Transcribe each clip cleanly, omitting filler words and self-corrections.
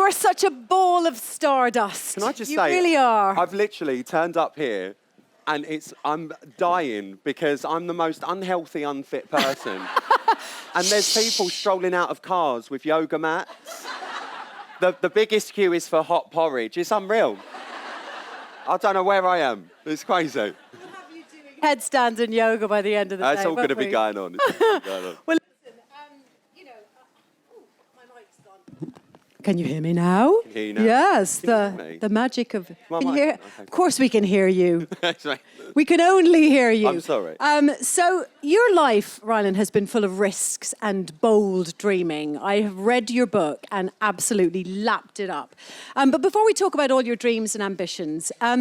are such a ball of stardust. Can I just you say, You really are. I've literally turned up here and I'm dying because I'm the most unhealthy, unfit person. And there's people strolling out of cars with yoga mats. The biggest queue is for hot porridge. It's unreal. I don't know where I am. It's crazy. We'll have you doing headstands and yoga by the end of the day. That's all going to be going on. Well, listen, my mic's gone. Can you hear me now? Can hear you now. Yes, Can you hear me? the magic of... My Can you mic? hear? Okay. Of course we can hear you. That's right. We can only hear you. I'm sorry. So your life, Rylan, has been full of risks and bold dreaming. I have read your book and absolutely lapped it up. But before we talk about all your dreams and ambitions, I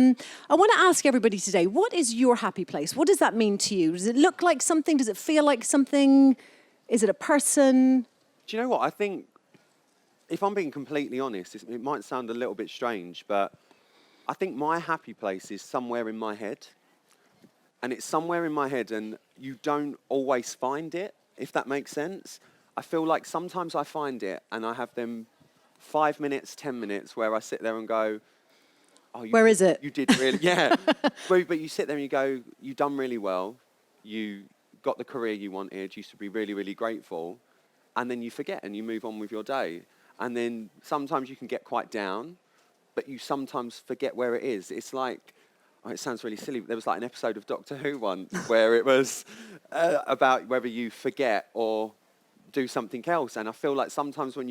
want to ask everybody today, what is your happy place? What does that mean to you? Does it look like something? Does it feel like something? Is it a person? Do you know what? I think, if I'm being completely honest, it might sound a little bit strange, but I think my happy place is somewhere in my head. And it's somewhere in my head, and you don't always find it, if that makes sense. I feel like sometimes I find it, and I have them 5 minutes, 10 minutes, where I sit there and go, oh, Where is it? You did really, yeah. But you sit there and you go, you've done really well. You got the career you wanted. You should be really, really grateful. And then you forget and you move on with your day. And then sometimes you can get quite down, but you sometimes forget where it is. It's like, oh, it sounds really silly, but there was like an episode of Doctor Who once where it was about whether you forget or do something else. And I feel like sometimes when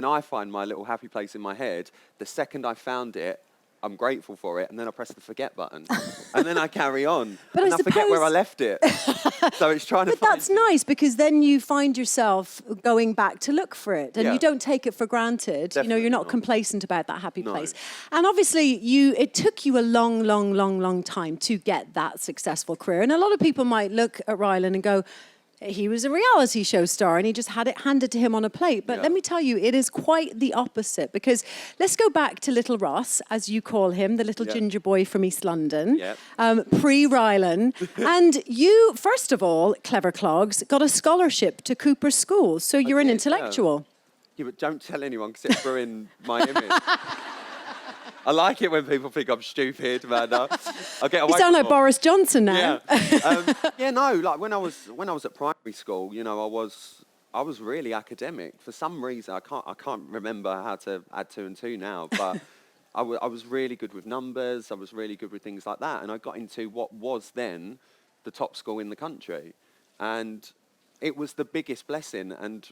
I find my little happy place in my head, the second I found it, I'm grateful for it, and then I press the forget button, and then I carry on, But and I I forget where I left it. So it's trying to But find... that's nice, because then you find yourself going back to look for it, and Yeah. you don't take it for granted. Definitely You're not not. complacent about that happy No. place. And obviously, it took you a long, long, long, long time to get that successful career. And a lot of people might look at Rylan and go, he was a reality show star and he just had it handed to him on a plate. But let me tell you, it is quite the opposite, because let's go back to little Ross, as you call him, the little ginger boy from East London, pre-Rylan. And you, first of all, clever clogs, got a scholarship to Cooper School. So you're an intellectual. Yeah, but don't tell anyone, because it's ruined my image. I like it when people think I'm stupid, man. I get away. You sound like Boris Johnson now. Yeah. No. Like when I was at primary school, I was really academic. For some reason, I can't remember how to add 2 and 2 now, but I was really good with numbers. I was really good with things like that, and I got into what was then the top school in the country, and it was the biggest blessing. And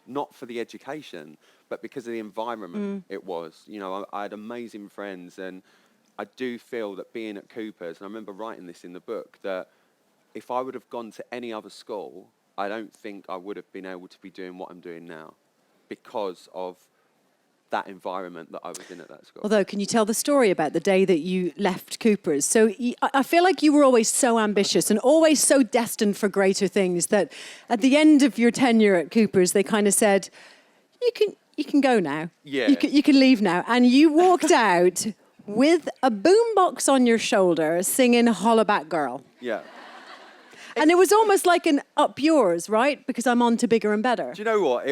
not for the education, but because of the environment it was. I had amazing friends, and I do feel that being at Cooper's, and I remember writing this in the book, that if I would have gone to any other school, I don't think I would have been able to be doing what I'm doing now because of that environment that I was in at that school. Although, can you tell the story about the day that you left Cooper's? So I feel like you were always so ambitious and always so destined for greater things that at the end of your tenure at Cooper's, they kind of said, you can go now. Yeah. You can leave now. And you walked out with a boombox on your shoulder singing Hollaback Girl. Yeah. And it was almost like an up yours, right? Because I'm on to bigger and better. Do you know what?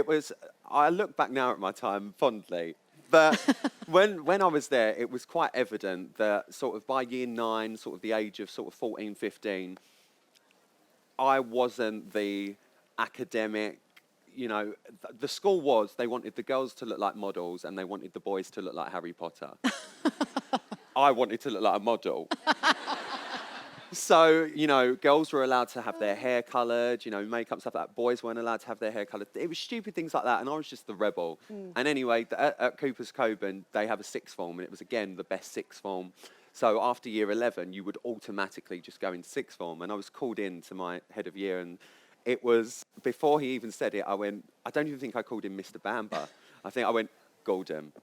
I look back now at my time fondly, but when I was there, it was quite evident that sort of by year 9, sort of the age of sort of 14, 15, I wasn't the academic, the school they wanted the girls to look like models and they wanted the boys to look like Harry Potter. I wanted to look like a model. So, girls were allowed to have their hair coloured, makeup, stuff like that. Boys weren't allowed to have their hair coloured. It was stupid things like that, and I was just the rebel. And anyway, at Cooper's Coburn, they have a sixth form, and it was, again, the best sixth form. So after year 11, you would automatically just go into sixth form. And I was called in to my head of year, and it was, before he even said it, I went, I don't even think I called him Mr. Bamber. I think I went, Gordon.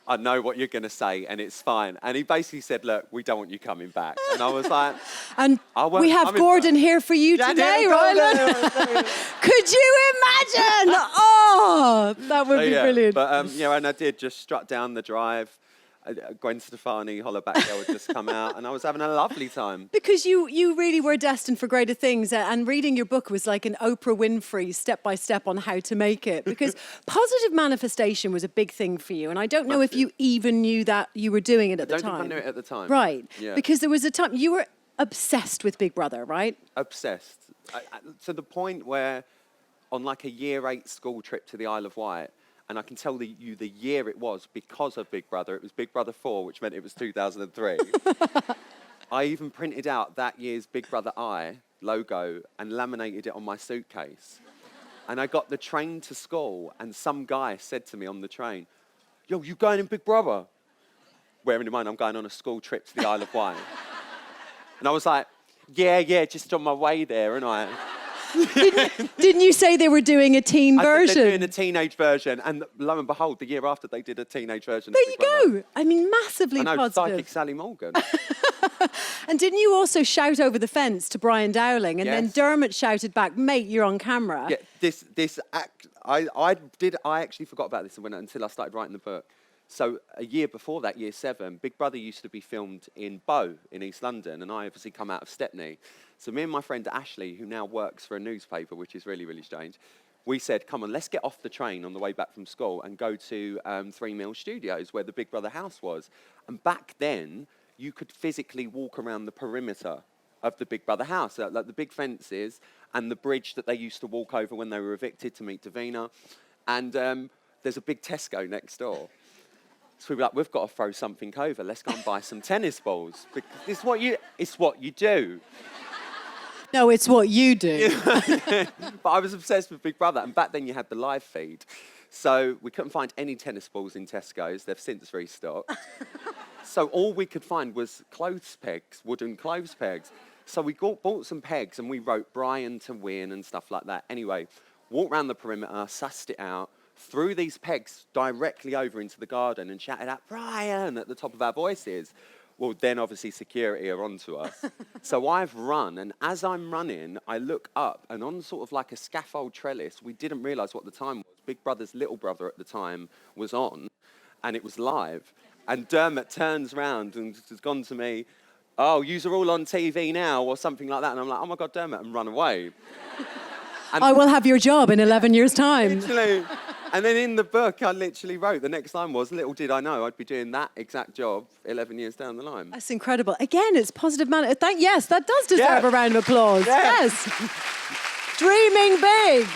I know what you're going to say, and it's fine. And he basically said, look, we don't want you coming back. And I was like... And we have Gordon here for you today, Rylan. Could you imagine? Oh, that would be brilliant. But, and I did just strut down the drive. Gwen Stefani, Holla Back Girl had just come out, and I was having a lovely time. Because you really were destined for greater things, and reading your book was like an Oprah Winfrey step-by-step on how to make it, because positive manifestation was a big thing for you, and I don't know if you even knew that you were doing it at the time. I don't think I knew it at the time. Right, Yeah. because there was a time, you were obsessed with Big Brother, right? Obsessed. To the point where on like a year 8 school trip to the Isle of Wight, and I can tell you the year it was because of Big Brother. It was Big Brother 4, which meant it was 2003. I even printed out that year's Big Brother I logo and laminated it on my suitcase. And I got the train to school, and some guy said to me on the train, "Yo, you going in Big Brother?" Bearing in mind, I'm going on a school trip to the Isle of Wight. And I was like, yeah, just on my way there, and I... Didn't you say they were doing a teen version? They're doing a teenage version, and lo and behold, the year after they did a teenage version. There you go. I mean, massively I know, positive. Psychic Sally Morgan. And didn't you also shout over the fence to Brian Dowling, and then Yes. Dermot shouted back, "Mate, you're on camera." Yeah, this act, I actually forgot about this until I started writing the book. So a year before that, year 7, Big Brother used to be filmed in Bow in East London, and I obviously come out of Stepney. So me and my friend Ashley, who now works for a newspaper, which is really, really strange, we said, come on, let's get off the train on the way back from school and go to 3 Mill Studios, where the Big Brother house was. And back then, you could physically walk around the perimeter of the Big Brother house, like the big fences and the bridge that they used to walk over when they were evicted to meet Davina. And there's a big Tesco next door. So we were like, we've got to throw something over. Let's go and buy some tennis balls. Because it's what you do. No, it's what you do. But I was obsessed with Big Brother, and back then you had the live feed. So we couldn't find any tennis balls in Tesco's. They've since restocked. So all we could find was clothes pegs, wooden clothes pegs. So we bought some pegs, and we wrote Brian to win and stuff like that. Anyway, walked around the perimeter, sussed it out, threw these pegs directly over into the garden and shouted out, "Brian," at the top of our voices. Well, then obviously security are onto us. So I've run, and as I'm running, I look up, and on sort of like a scaffold trellis, we didn't realise what the time was. Big Brother's little brother at the time was on, and it was live. And Dermot turns round and has gone to me, "Oh, yous are all on TV now," or something like that. And I'm like, "Oh my God, Dermot," and run away. I will have your job in 11 years' time. Literally. And then in the book, I literally wrote, the next line was, "Little did I know I'd be doing that exact job 11 years down the line." That's incredible. Again, it's positive yes, that does deserve Yeah. a round of applause. Yeah. Yes. Dreaming big.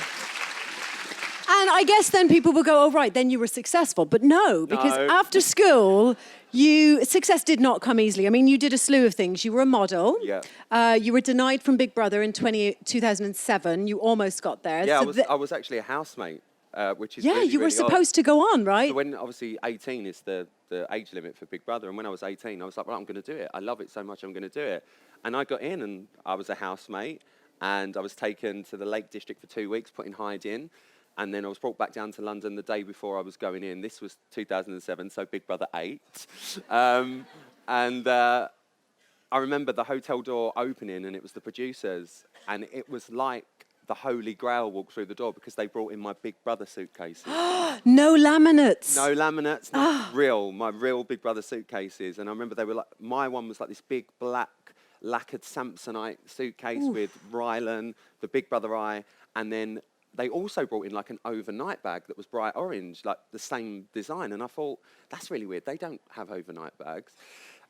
And I guess then people will go, "Oh, right, then you were successful." But no, because No. after school, success did not come easily. I mean, you did a slew of things. You were a model. Yeah. You were denied from Big Brother in 2007. You almost got there. Yeah, So I was actually a housemate, which is yeah, really, you were really odd. supposed to go on, right? So when obviously 18 is the age limit for Big Brother, and when I was 18, I was like, well, I'm going to do it. I love it so much, I'm going to do it. And I got in, and I was a housemate, and I was taken to the Lake District for 2 weeks, put in hiding, and then I was brought back down to London the day before I was going in. This was 2007, so Big Brother 8. I remember the hotel door opening, and it was the producers, and it was like the Holy Grail walked through the door because they brought in my Big Brother suitcases. No laminates. No laminates, my real Big Brother suitcases. And I remember they were like, my one was like this big black lacquered Samsonite suitcase with Rylan, the Big Brother eye, and then they also brought in like an overnight bag that was bright orange, like the same design. And I thought, that's really weird. They don't have overnight bags.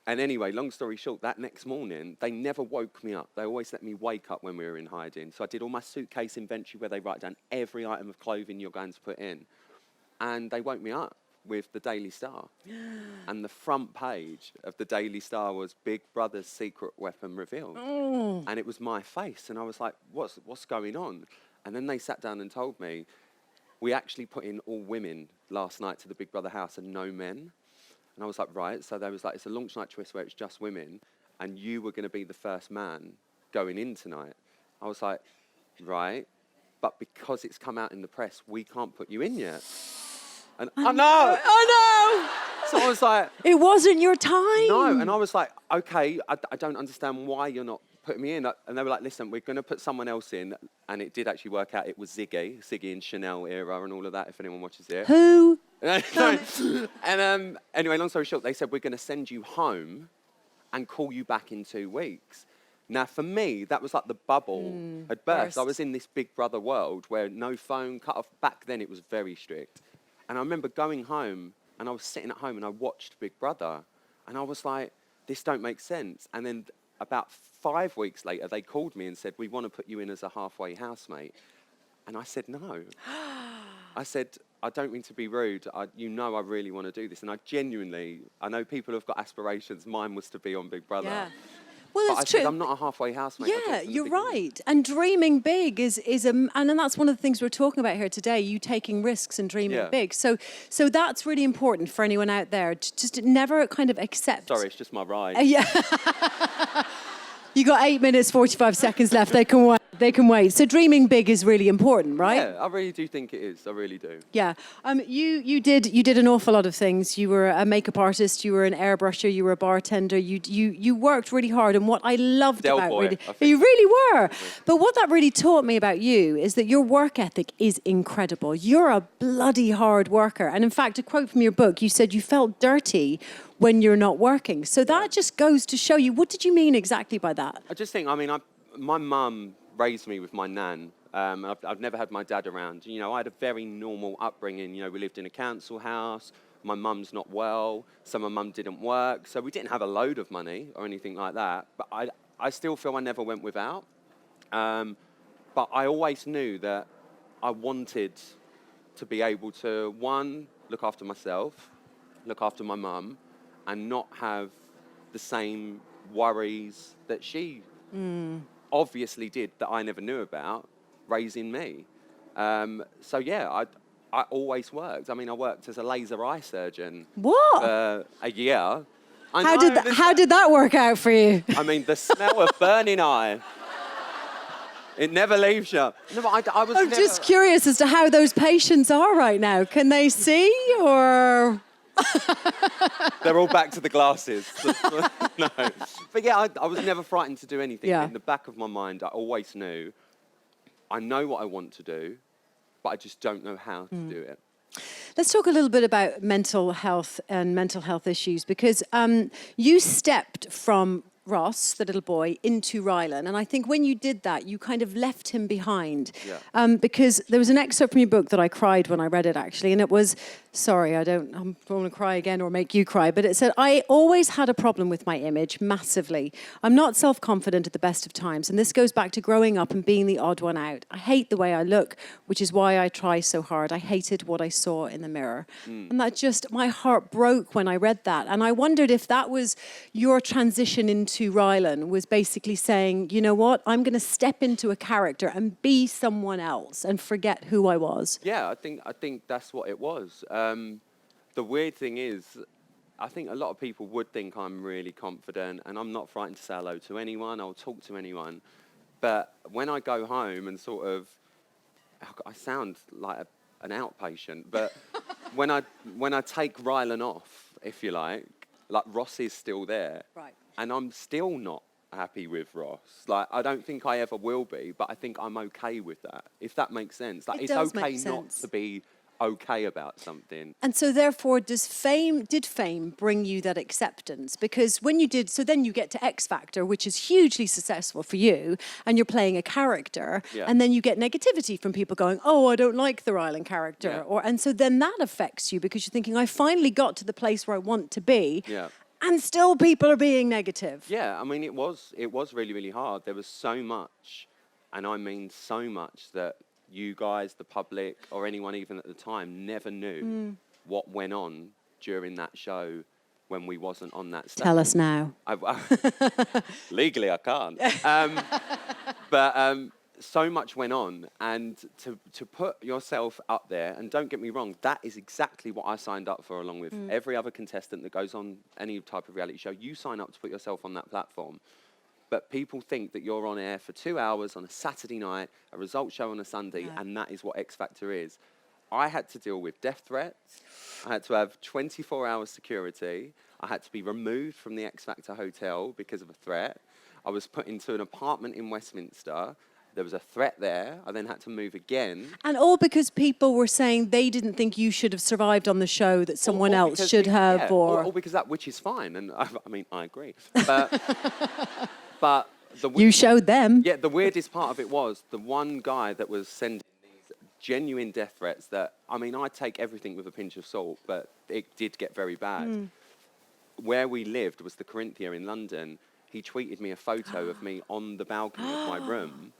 And anyway, long story short, that next morning, they never woke me up. They always let me wake up when we were in hiding. So I did all my suitcase inventory where they write down every item of clothing you're going to put in. And they woke me up with the Daily Star. And the front page of the Daily Star was Big Brother's secret weapon revealed. And it was my face. And I was like, what's going on? And then they sat down and told me, we actually put in all women last night to the Big Brother house and no men. And I was like, right. So they was like, it's a launch night twist where it's just women, and you were going to be the first man going in tonight. I was like, right. But because it's come out in the press, we can't put you in yet. And I know. Oh, So I was like, no. It wasn't your time. no. And I was like, okay, I don't understand why you're not putting me in. And they were like, listen, we're going to put someone else in. And it did actually work out. It was Ziggy in Chanel era and all of that, if anyone watches it. Who And anyway, long story short, they said, we're going to send you home and call you back in 2 weeks. Now, for me, that was like the bubble had burst. I was in this Big Brother world where no phone, cut off. Back then, it was very strict. And I remember going home, and I was sitting at home, and I watched Big Brother. And I was like, this don't make sense. And then about 5 weeks later, they called me and said, we want to put you in as a halfway housemate. And I said, no. I said, I don't mean to be rude. I really want to do this. And I know people have got aspirations. Mine was to be on Big Brother. Yeah. Well, But it's I true. said, I'm not a halfway housemate. Yeah, you're right. And dreaming big and that's one of the things we're talking about here today, you taking risks and dreaming big. So that's really important for anyone out there. Just never kind of accept. Sorry, it's just my ride. Yeah. You got 8 minutes, 45 seconds left. They can wait. They can wait. So dreaming big is really important, right? Yeah, I really do think it is. I really do. Yeah. You did an awful lot of things. You were a makeup artist. You were an airbrusher. You were a bartender. You worked really hard. And what I loved Del about boy, really, I think. you really were. But what that really taught me about you is that your work ethic is incredible. You're a bloody hard worker. And in fact, a quote from your book, you said you felt dirty when you're not working. So that just goes to show you. What did you mean exactly by that? I just think, my mum raised me with my nan. I've never had my dad around. You know, I had a very normal upbringing. You know, we lived in a council house. My mum's not well. So my mum didn't work. So we didn't have a load of money or anything like that. But I still feel I never went without. But I always knew that I wanted to be able to, one, look after myself, look after my mum, and not have the same worries that she obviously did that I never knew about, raising me. So yeah, I always worked. I mean, I worked as a laser eye surgeon. What? For a year. How did that work out for you? I mean, the smell of burning eye. It never leaves you. No, but I was I'm never... just curious as to how those patients are right now. Can they see or... They're all back to the glasses. No. But yeah, I was never frightened to do anything. Yeah. In the back of my mind, I always knew, I know what I want to do, but I just don't know how to do it. Let's talk a little bit about mental health and mental health issues, because you stepped from Ross, the little boy, into Rylan. And I think when you did that, you kind of left him behind. Yeah. Because there was an excerpt from your book that I cried when I read it, actually. And it was, sorry, I don't want to cry again or make you cry. But it said, I always had a problem with my image, massively. I'm not self-confident at the best of times. And this goes back to growing up and being the odd one out. I hate the way I look, which is why I try so hard. I hated what I saw in the mirror. And that just, my heart broke when I read that. And I wondered if that was your transition into Rylan, was basically saying, you know what, I'm going to step into a character and be someone else and forget who I was. Yeah, I think that's what it was. The weird thing is, I think a lot of people would think I'm really confident and I'm not frightened to say hello to anyone, I'll talk to anyone. But when I go home and sort of, I sound like an outpatient, but when I take Rylan off, if you like Ross is still there. Right. And I'm still not happy with Ross. Like, I don't think I ever will be, but I think I'm okay with that, if that makes sense. Like, It it's does okay make not sense. to be okay about something. And so therefore, did fame bring you that acceptance? Because when you did, so then you get to X Factor, which is hugely successful for you, and you're playing a character, Yeah. and then you get negativity from people going, oh, I don't like the Rylan character. Yeah. And so then that affects you because you're thinking, I finally got to the place where I want to be. Yeah. And still people are being negative. Yeah, I mean, it was really, really hard. There was so much, and I mean so much, that you guys, the public, or anyone even at the time, never knew what went on during that show when we wasn't on that stage. Tell us now. Legally, I can't. But so much went on, and to put yourself up there, and don't get me wrong, that is exactly what I signed up for, along with every other contestant that goes on any type of reality show. You sign up to put yourself on that platform. But people think that you're on air for 2 hours on a Saturday night, a result show on a Sunday, and that is what X Factor is. I had to deal with death threats. I had to have 24-hour security. I had to be removed from the X Factor hotel because of a threat. I was put into an apartment in Westminster. There was a threat there. I then had to move again. And all because people were saying they didn't think you should have survived on the show, that someone Or else because should have, yeah, or because that, which is fine. And I mean, I agree. But you showed them. Yeah, the weirdest part of it was the one guy that was sending these genuine death threats that, I mean, I take everything with a pinch of salt, but it did get very bad. Where we lived was the Corinthia in London. He tweeted me a photo of me on the balcony of my room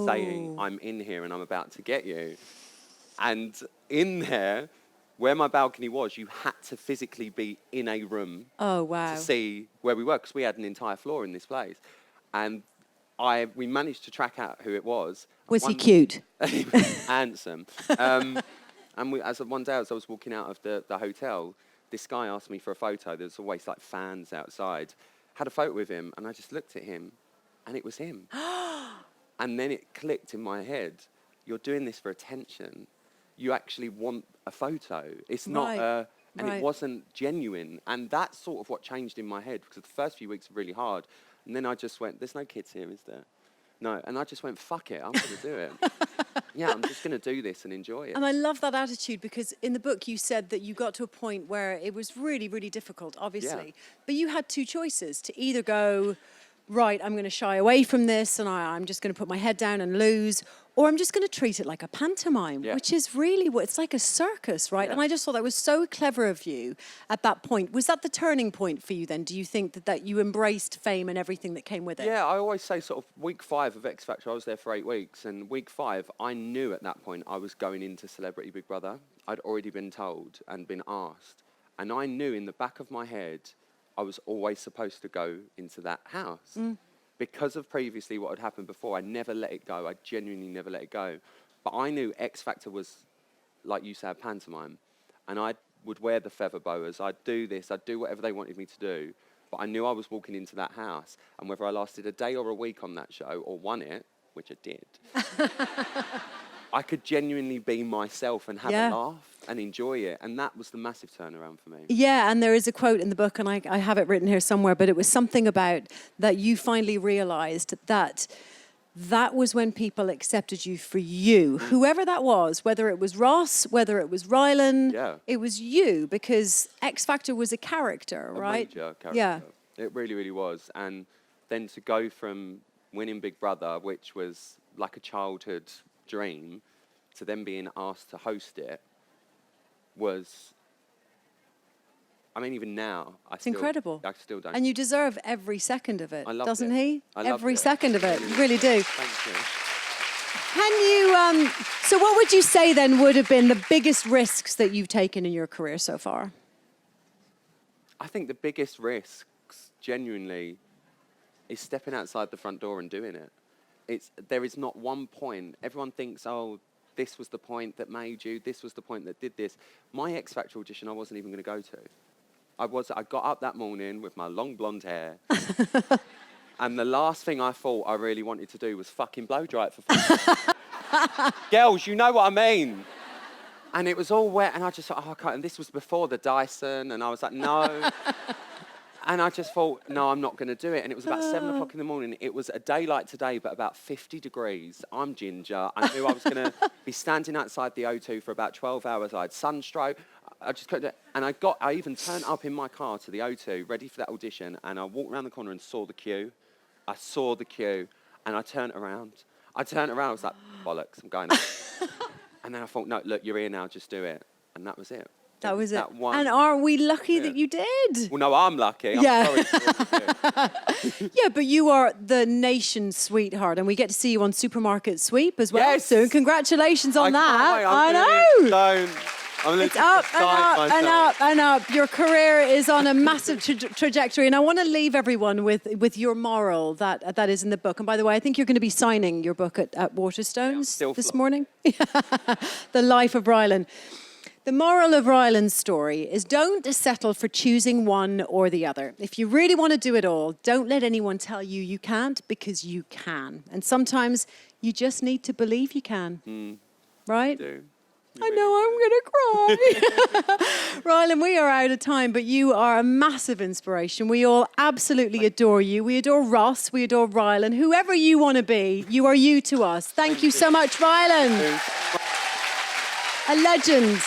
saying, I'm in here and I'm about to get you. And in there, where my balcony was, you had to physically be in a room to see where we were, because we had an entire floor in this place. And we managed to track out who it was. Was he cute? He was handsome. And one day as I was walking out of the hotel, this guy asked me for a photo. There's always like fans outside. Had a photo with him, and I just looked at him, and it was him. And then it clicked in my head. You're doing this for attention. You actually want a photo. It's not and it wasn't genuine. And that's sort of what changed in my head, because the first few weeks were really hard. And then I just went, there's no kids here, is there? No. And I just went, fuck it, I'm going to do it. Yeah, I'm just going to do this and enjoy it. And I love that attitude, because in the book you said that you got to a point where it was really, really difficult, obviously. Yeah. But you had two choices: to either go, right, I'm going to shy away from this and I'm just going to put my head down and lose, or I'm just going to treat it like a pantomime, which is really what it's like, a circus, right? Yeah. And I just thought that was so clever of you at that point. Was that the turning point for you then? Do you think that you embraced fame and everything that came with it? Yeah, I always say sort of week 5 of X Factor, I was there for 8 weeks, and week 5, I knew at that point I was going into Celebrity Big Brother. I'd already been told and been asked, and I knew in the back of my head I was always supposed to go into that house. Because of previously what had happened before, I never let it go. I genuinely never let it go. But I knew X Factor was, like you said, pantomime. And I would wear the feather boas. I'd do this. I'd do whatever they wanted me to do. But I knew I was walking into that house. And whether I lasted a day or a week on that show or won it, which I did, I could genuinely be myself and have a laugh and enjoy it. And that was the massive turnaround for me. Yeah, and there is a quote in the book, and I have it written here somewhere, but it was something about that you finally realized that was when people accepted you for you. Whoever that was, whether it was Ross, whether it was Rylan, it was you, because X Factor was a character, right? A major character. Yeah. It really, really was. And then to go from winning Big Brother, which was like a childhood dream, to then being asked to host it was, I mean, even now, it's incredible. I still don't. And you deserve every second of it, doesn't he? I loved every second of it, you really do. Thank you. Can you, so what would you say then would have been the biggest risks that you've taken in your career so far? I think the biggest risks, genuinely, is stepping outside the front door and doing it. There is not one point. Everyone thinks, oh, this was the point that made you, this was the point that did this. My X Factor audition, I wasn't even going to go to. I got up that morning with my long blonde hair, and the last thing I thought I really wanted to do was fucking blow dry it for fun. Girls, you know what I mean. And it was all wet, and I just thought, oh, I can't. And this was before the Dyson, and I was like, no. And I just thought, no, I'm not going to do it. And it was about 7 o'clock in the morning. It was a day like today, but about 50 degrees. I'm ginger. I knew I was going to be standing outside the O2 for about 12 hours. I had sunstroke. I just couldn't do it. And I even turned up in my car to the O2, ready for that audition. And I walked around the corner and saw the queue. I saw the queue. And I turned around. I was like, bollocks, I'm going up. And then I thought, no, look, you're here now. Just do it. And that was it. That was it. And are we lucky that you did? Well, no, I'm lucky. I'm sorry Yeah, but you are the nation's sweetheart, and we get to see you on Supermarket Sweep as well soon. Congratulations on that. I know. It's up and up and up and up. Your career is on a massive trajectory, and I want to leave everyone with your moral that is in the book. And by the way, I think you're going to be signing your book at Waterstones this morning. The Life of Rylan. The moral of Rylan's story is don't settle for choosing one or the other. If you really want to do it all, don't let anyone tell you you can't, because you can. And sometimes you just need to believe you can. Right? I do. I know I'm going to cry. Rylan, we are out of time, but you are a massive inspiration. We all absolutely adore you. We adore Ross. We adore Rylan. Whoever you want to be, you are you to us. Thank you so much, Rylan. A legend.